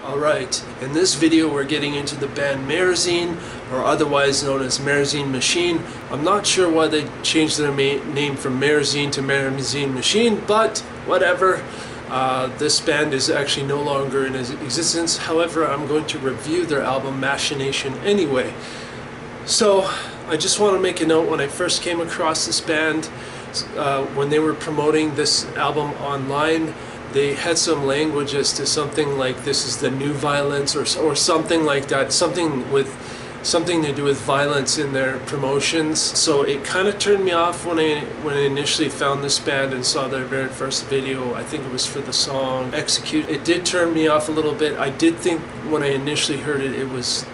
Alright, in this video we're getting into the band Marazene, or otherwise known as Marazene Machine. I'm not sure why they changed their name from Marazene to Marazene Machine, but whatever. This band is actually no longer in existence. However, I'm going to review their album MachiNation anyway. So, I just want to make a note, when I first came across this band, when they were promoting this album online, they had some language as to something like "this is the new violence" or something like that, something to do with violence in their promotions. So it kind of turned me off when I initially found this band and saw their very first video. I think it was for the song "Execute." It did turn me off a little bit. I did think when I initially heard it, it was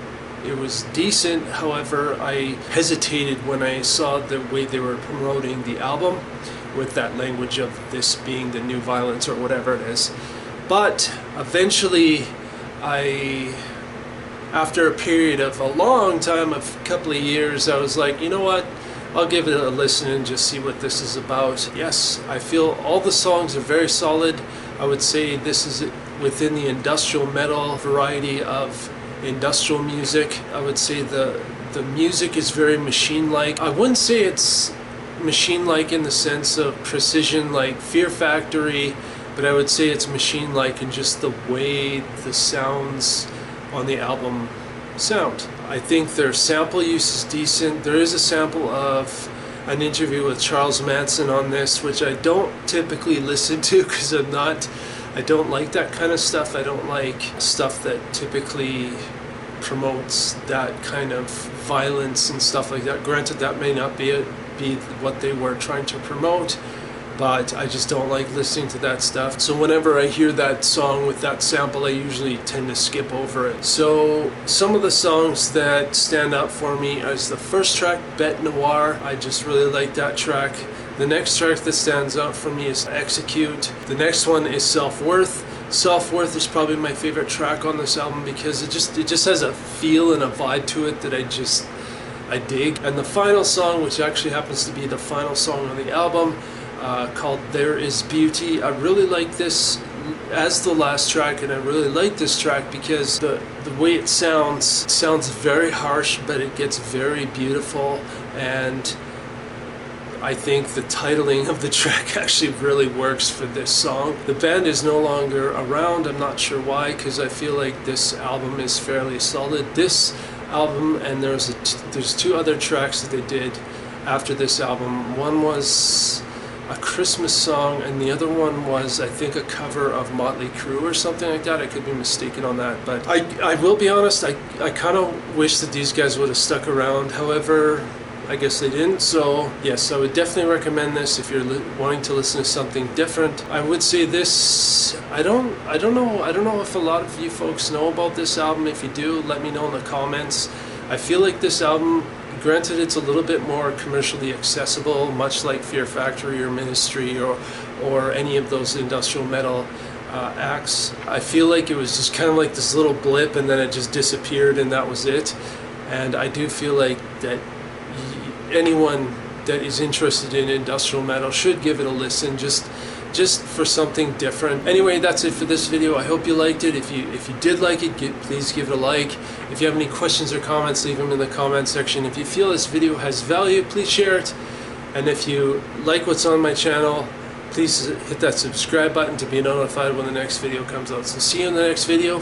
decent. However, I hesitated when I saw the way they were promoting the album, with that language of this being the new violence or whatever it is. But eventually, after a period of a long time, a couple of years, I was like, you know what, I'll give it a listen and just see what this is about. Yes, I feel all the songs are very solid. I would say this is within the industrial metal variety of industrial music. I would say the music is very machine-like. I wouldn't say it's machine-like in the sense of precision like Fear Factory, but I would say it's machine-like in just the way the sounds on the album sound. I think their sample use is decent. There is a sample of an interview with Charles Manson on this, which I don't typically listen to because I don't like that kind of stuff. I don't like stuff that typically promotes that kind of violence and stuff like that. Granted, that may not be what they were trying to promote, but I just don't like listening to that stuff. So whenever I hear that song with that sample, I usually tend to skip over it. So some of the songs that stand out for me is the first track, Bête Noire. I just really like that track. The next track that stands out for me is Execute. The next one is Self-Worth. Self-Worth is probably my favorite track on this album because it just has a feel and a vibe to it that I dig. And the final song, which actually happens to be the final song on the album, called There Is Beauty. I really like this as the last track, and I really like this track because the way it sounds very harsh, but it gets very beautiful, and I think the titling of the track actually really works for this song. The band is no longer around. I'm not sure why, because I feel like this album is fairly solid. This album, and there's two other tracks that they did after this album. One was a Christmas song, and the other one was, I think, a cover of Motley Crue or something like that. I could be mistaken on that, but I will be honest, I kind of wish that these guys would have stuck around. However, I guess they didn't. So yes, I would definitely recommend this if you're wanting to listen to something different. I would say this, I don't know if a lot of you folks know about this album. If you do, let me know in the comments. I feel like this album, granted it's a little bit more commercially accessible, much like Fear Factory or Ministry or any of those industrial metal acts. I feel like it was just kind of like this little blip and then it just disappeared and that was it. And I do feel like that anyone that is interested in industrial metal should give it a listen, just for something different. Anyway, that's it for this video. I hope you liked it. If you did like it, please give it a like. If you have any questions or comments, leave them in the comment section. If you feel this video has value, please share it. And if you like what's on my channel, please hit that subscribe button to be notified when the next video comes out. So see you in the next video.